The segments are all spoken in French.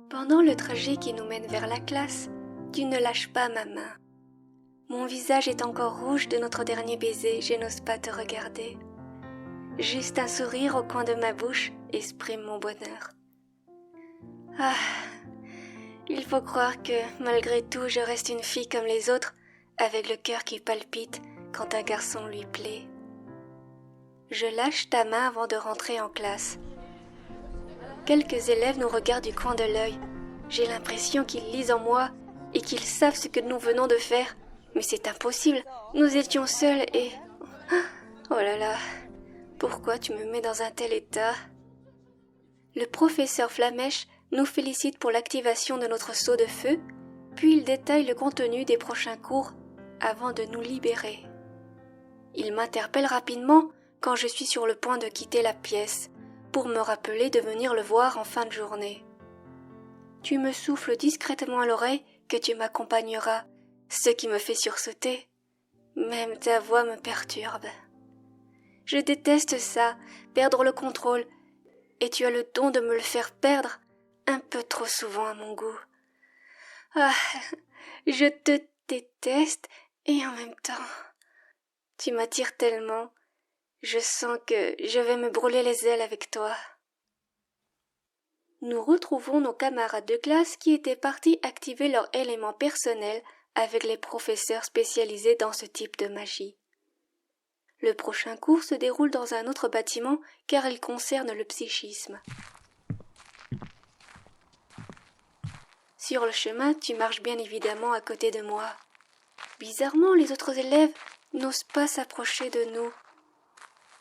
Pendant le trajet qui nous mène vers la classe, tu ne lâches pas ma main. Mon visage est encore rouge de notre dernier baiser, je n'ose pas te regarder. Juste un sourire au coin de ma bouche exprime mon bonheur. Ah, il faut croire que, malgré tout, je reste une fille comme les autres, avec le cœur qui palpite quand un garçon lui plaît. Je lâche ta main avant de rentrer en classe. Quelques élèves nous regardent du coin de l'œil. J'ai l'impression qu'ils lisent en moi et qu'ils savent ce que nous venons de faire. Mais c'est impossible, nous étions seuls et... Oh là là, pourquoi tu me mets dans un tel état ? Le professeur Flamèche nous félicite pour l'activation de notre seau de feu, puis il détaille le contenu des prochains cours avant de nous libérer. Il m'interpelle rapidement quand je suis sur le point de quitter la pièce pour me rappeler de venir le voir en fin de journée. Tu me souffles discrètement à l'oreille que tu m'accompagneras, ce qui me fait sursauter. Même ta voix me perturbe. Je déteste ça, perdre le contrôle, et tu as le don de me le faire perdre un peu trop souvent à mon goût. Ah, je te déteste et en même temps, tu m'attires tellement, je sens que je vais me brûler les ailes avec toi. Nous retrouvons nos camarades de classe qui étaient partis activer leur élément personnel avec les professeurs spécialisés dans ce type de magie. Le prochain cours se déroule dans un autre bâtiment car il concerne le psychisme. Sur le chemin, tu marches bien évidemment à côté de moi. Bizarrement, les autres élèves n'osent pas s'approcher de nous.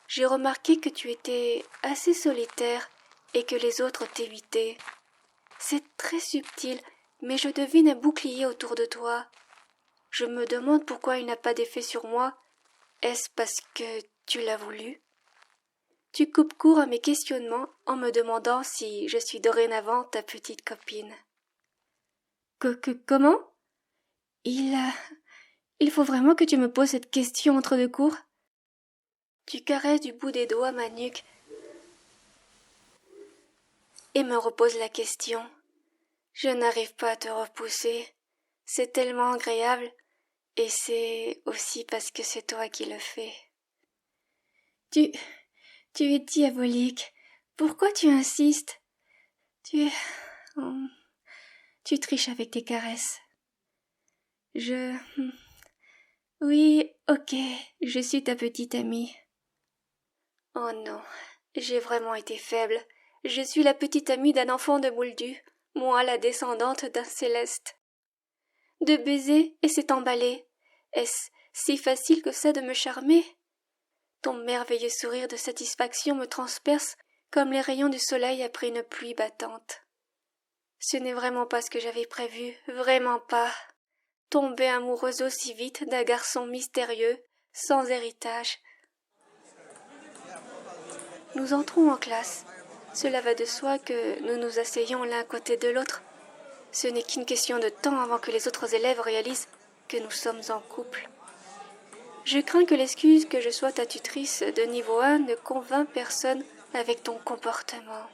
J'ai remarqué que tu étais assez solitaire et que les autres t'évitaient. C'est très subtil, mais je devine un bouclier autour de toi. Je me demande pourquoi il n'a pas d'effet sur moi. Est-ce parce que tu l'as voulu ? Tu coupes court à mes questionnements en me demandant si je suis dorénavant ta petite copine. Comment ? Il faut vraiment que tu me poses cette question entre deux cours ? Tu caresses du bout des doigts ma nuque et me reposes la question. Je n'arrive pas à te repousser. C'est tellement agréable et c'est aussi parce que c'est toi qui le fais. Tu es diabolique. Pourquoi tu insistes ? Tu triches avec tes caresses. Oui, ok, je suis ta petite amie. Oh non, j'ai vraiment été faible. Je suis la petite amie d'un enfant de Mouldu, moi la descendante d'un céleste. De baiser et c'est emballé. Est-ce si facile que ça de me charmer ? Ton merveilleux sourire de satisfaction me transperce comme les rayons du soleil après une pluie battante. Ce n'est vraiment pas ce que j'avais prévu, vraiment pas. Tomber amoureuse aussi vite d'un garçon mystérieux, sans héritage. Nous entrons en classe. Cela va de soi que nous nous asseyons l'un à côté de l'autre. Ce n'est qu'une question de temps avant que les autres élèves réalisent que nous sommes en couple. Je crains que l'excuse que je sois ta tutrice de niveau 1 ne convainc personne avec ton comportement.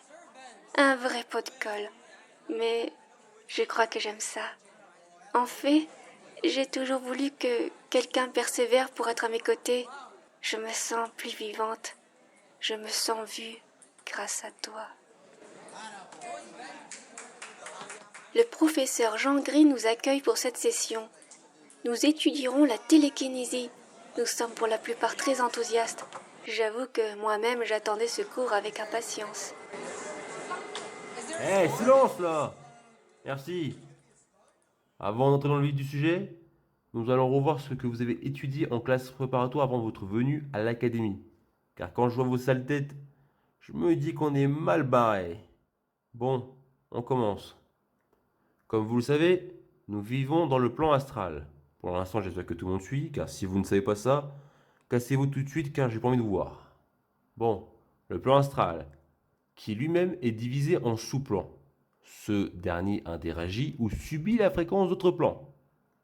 Un vrai pot de colle. Mais je crois que j'aime ça. En fait, j'ai toujours voulu que quelqu'un persévère pour être à mes côtés. Je me sens plus vivante. Je me sens vue grâce à toi. Le professeur Jean Gris nous accueille pour cette session. Nous étudierons la télékinésie. Nous sommes pour la plupart très enthousiastes. J'avoue que moi-même j'attendais ce cours avec impatience. Hé, silence là ! Merci. Avant d'entrer dans le vif du sujet, nous allons revoir ce que vous avez étudié en classe préparatoire avant votre venue à l'académie. Car quand je vois vos sales têtes, je me dis qu'on est mal barré. Bon, on commence. Comme vous le savez, nous vivons dans le plan astral. Pour l'instant, j'espère que tout le monde suit, car si vous ne savez pas ça, cassez-vous tout de suite car j'ai pas envie de vous voir. Bon, le plan astral, qui lui-même est divisé en sous-plans. Ce dernier interagit ou subit la fréquence d'autres plans.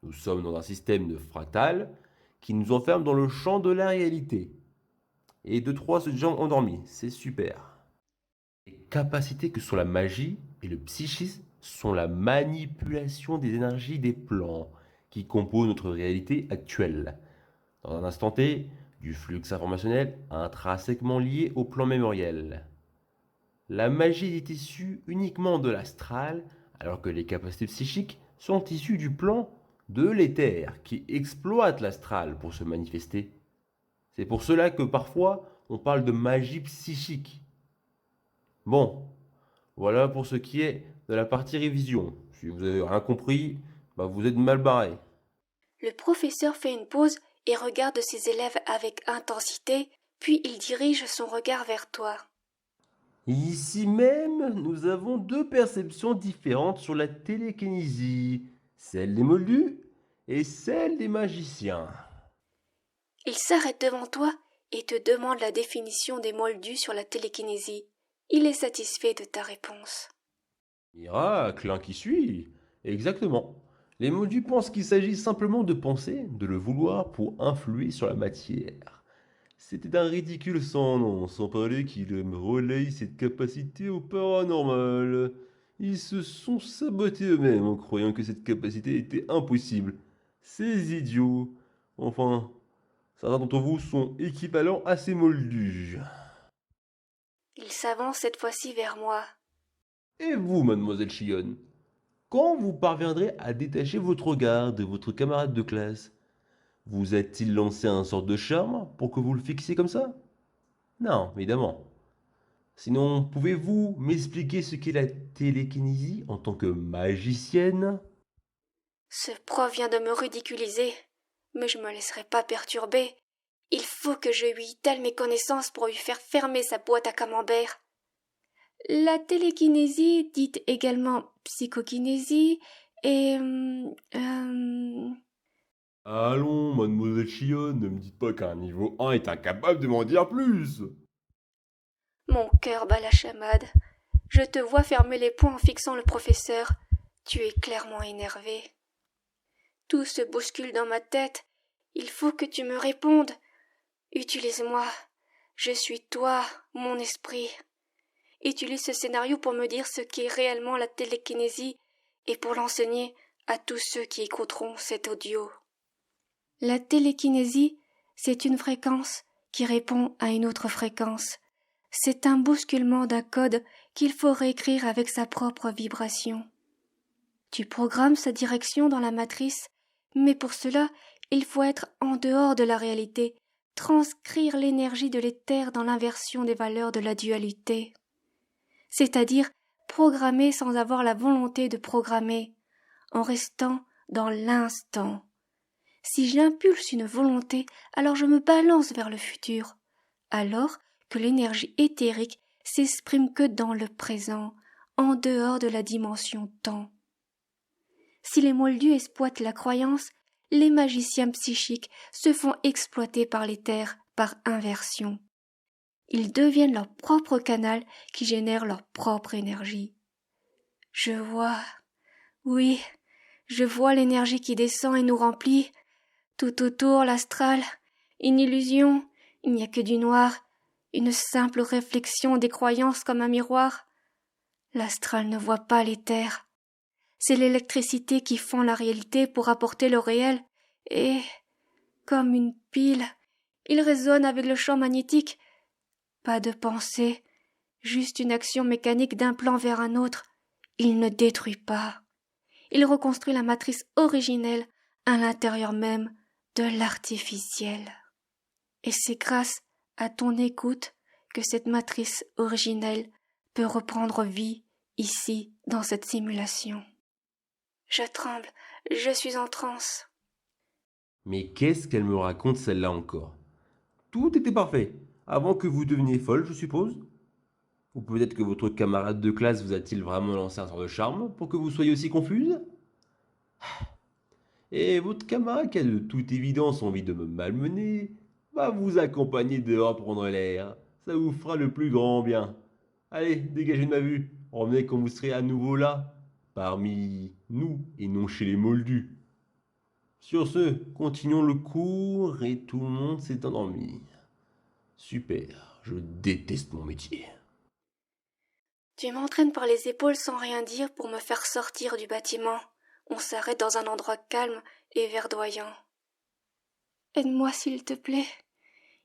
Nous sommes dans un système de fractal qui nous enferme dans le champ de la réalité. Et 2-3 se déjà endormis, c'est super. Les capacités que sont la magie et le psychisme sont la manipulation des énergies des plans qui composent notre réalité actuelle. Dans un instant T, du flux informationnel intrinsèquement lié au plan mémoriel. La magie est issue uniquement de l'astral, alors que les capacités psychiques sont issues du plan de l'éther, qui exploite l'astral pour se manifester. C'est pour cela que parfois on parle de magie psychique. Bon, voilà pour ce qui est de la partie révision. Si vous avez rien compris, vous êtes mal barré. Le professeur fait une pause et regarde ses élèves avec intensité, puis il dirige son regard vers toi. Ici même, nous avons deux perceptions différentes sur la télékinésie, celle des moldus et celle des magiciens. Il s'arrête devant toi et te demande la définition des moldus sur la télékinésie. Il est satisfait de ta réponse. Miracle, hein, qui suit. Exactement. Les moldus pensent qu'il s'agit simplement de penser, de le vouloir pour influer sur la matière. C'était un ridicule sans nom, sans parler qu'il relaye cette capacité au paranormal. Ils se sont sabotés eux-mêmes en croyant que cette capacité était impossible. Ces idiots. Enfin, certains d'entre vous sont équivalents à ces moldus. Il s'avance cette fois-ci vers moi. Et vous, mademoiselle Chillonne, quand vous parviendrez à détacher votre regard de votre camarade de classe, vous a-t-il lancé un sort de charme pour que vous le fixiez comme ça? Non, évidemment. Sinon, pouvez-vous m'expliquer ce qu'est la télékinésie en tant que magicienne? Ce prof vient de me ridiculiser, mais je me laisserai pas perturber. Il faut que je lui telle mes connaissances pour lui faire fermer sa boîte à camembert. La télékinésie, dite également psychokinésie, est... Allons, mademoiselle Chillonne, ne me dites pas qu'un niveau 1 est incapable de m'en dire plus. Mon cœur bat la chamade. Je te vois fermer les poings en fixant le professeur. Tu es clairement énervé. Tout se bouscule dans ma tête. Il faut que tu me répondes. Utilise-moi. Je suis toi, mon esprit. Utilise ce scénario pour me dire ce qu'est réellement la télékinésie et pour l'enseigner à tous ceux qui écouteront cet audio. La télékinésie, c'est une fréquence qui répond à une autre fréquence. C'est un bousculement d'un code qu'il faut réécrire avec sa propre vibration. Tu programmes sa direction dans la matrice, mais pour cela, il faut être en dehors de la réalité, transcrire l'énergie de l'éther dans l'inversion des valeurs de la dualité. C'est-à-dire programmer sans avoir la volonté de programmer, en restant dans l'instant. Si j'impulse une volonté, alors je me balance vers le futur, alors que l'énergie éthérique s'exprime que dans le présent, en dehors de la dimension temps. Si les moldus exploitent la croyance, les magiciens psychiques se font exploiter par l'éther par inversion. Ils deviennent leur propre canal qui génère leur propre énergie. Je vois, oui, je vois l'énergie qui descend et nous remplit. Tout autour, l'astral, une illusion, il n'y a que du noir, une simple réflexion des croyances comme un miroir. L'astral ne voit pas l'éther. C'est l'électricité qui fend la réalité pour apporter le réel, et, comme une pile, il résonne avec le champ magnétique. Pas de pensée, juste une action mécanique d'un plan vers un autre. Il ne détruit pas. Il reconstruit la matrice originelle à l'intérieur même de l'artificiel. Et c'est grâce à ton écoute que cette matrice originelle peut reprendre vie ici dans cette simulation. Je tremble, je suis en transe. Mais qu'est-ce qu'elle me raconte celle-là encore? Tout était parfait, avant que vous deveniez folle, je suppose? Ou peut-être que votre camarade de classe vous a-t-il vraiment lancé un sort de charme pour que vous soyez aussi confuse? Et votre camarade qui a de toute évidence envie de me malmener, va vous accompagner dehors prendre l'air. Ça vous fera le plus grand bien. Allez, dégagez de ma vue. Revenez quand vous serez à nouveau là, parmi nous et non chez les moldus. Sur ce, continuons le cours et tout le monde s'est endormi. Super, je déteste mon métier. Tu m'entraînes par les épaules sans rien dire pour me faire sortir du bâtiment. On s'arrête dans un endroit calme et verdoyant. Aide-moi s'il te plaît.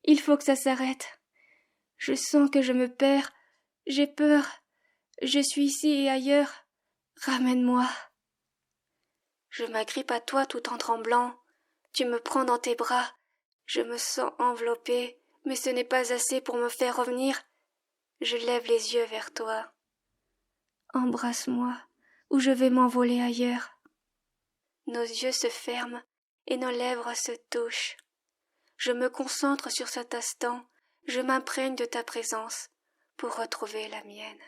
Il faut que ça s'arrête. Je sens que je me perds. J'ai peur. Je suis ici et ailleurs. Ramène-moi. Je m'agrippe à toi tout en tremblant. Tu me prends dans tes bras. Je me sens enveloppée, mais ce n'est pas assez pour me faire revenir. Je lève les yeux vers toi. Embrasse-moi, ou je vais m'envoler ailleurs. Nos yeux se ferment et nos lèvres se touchent. Je me concentre sur cet instant, je m'imprègne de ta présence pour retrouver la mienne.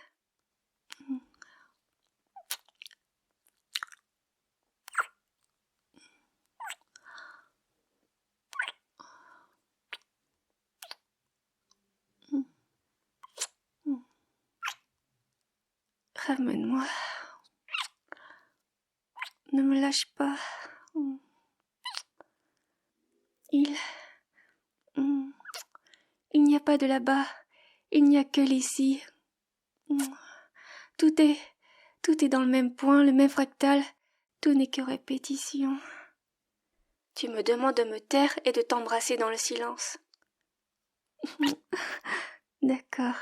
Ramène-moi. Ne me lâche pas. Il n'y a pas de là-bas. Il n'y a que l'ici. Tout est dans le même point, le même fractal. Tout n'est que répétition. Tu me demandes de me taire et de t'embrasser dans le silence. D'accord.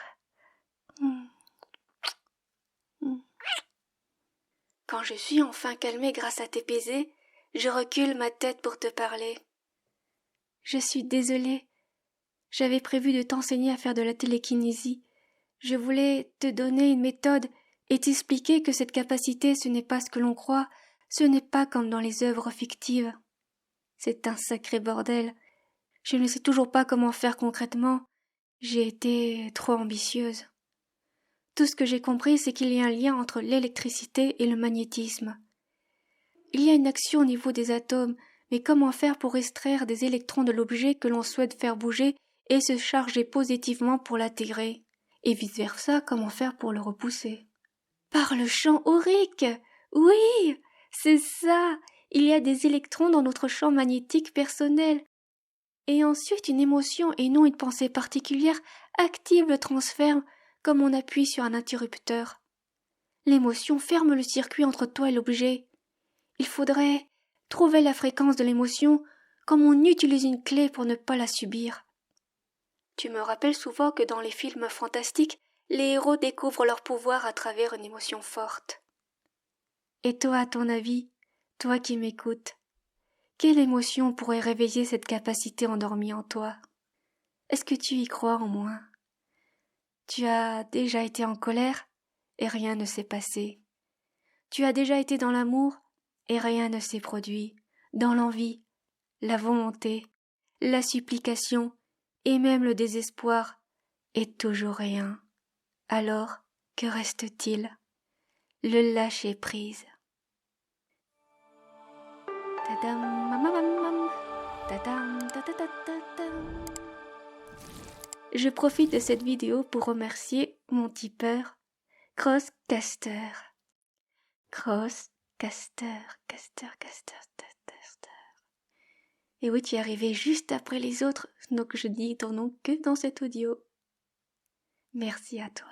Quand je suis enfin calmée grâce à tes baisers, je recule ma tête pour te parler. Je suis désolée. J'avais prévu de t'enseigner à faire de la télékinésie. Je voulais te donner une méthode et t'expliquer que cette capacité, ce n'est pas ce que l'on croit, ce n'est pas comme dans les œuvres fictives. C'est un sacré bordel. Je ne sais toujours pas comment faire concrètement. J'ai été trop ambitieuse. Tout ce que j'ai compris, c'est qu'il y a un lien entre l'électricité et le magnétisme. Il y a une action au niveau des atomes, mais comment faire pour extraire des électrons de l'objet que l'on souhaite faire bouger et se charger positivement pour l'intégrer? Et vice-versa, comment faire pour le repousser? Par le champ aurique! Oui! C'est ça! Il y a des électrons dans notre champ magnétique personnel. Et ensuite, une émotion et non une pensée particulière active le transfert comme on appuie sur un interrupteur. L'émotion ferme le circuit entre toi et l'objet. Il faudrait trouver la fréquence de l'émotion comme on utilise une clé pour ne pas la subir. Tu me rappelles souvent que dans les films fantastiques, les héros découvrent leur pouvoir à travers une émotion forte. Et toi, à ton avis, toi qui m'écoutes, quelle émotion pourrait réveiller cette capacité endormie en toi? Est-ce que tu y crois en moins? Tu as déjà été en colère et rien ne s'est passé. Tu as déjà été dans l'amour et rien ne s'est produit. Dans l'envie, la volonté, la supplication et même le désespoir et toujours rien. Alors, que reste-t-il? Le lâcher-prise. Tadam, mamamam, tadam, tadadadadam. Je profite de cette vidéo pour remercier mon tipeur, Crosscaster. Crosscaster. Et oui, tu es arrivé juste après les autres, donc je dis ton nom que dans cet audio. Merci à toi.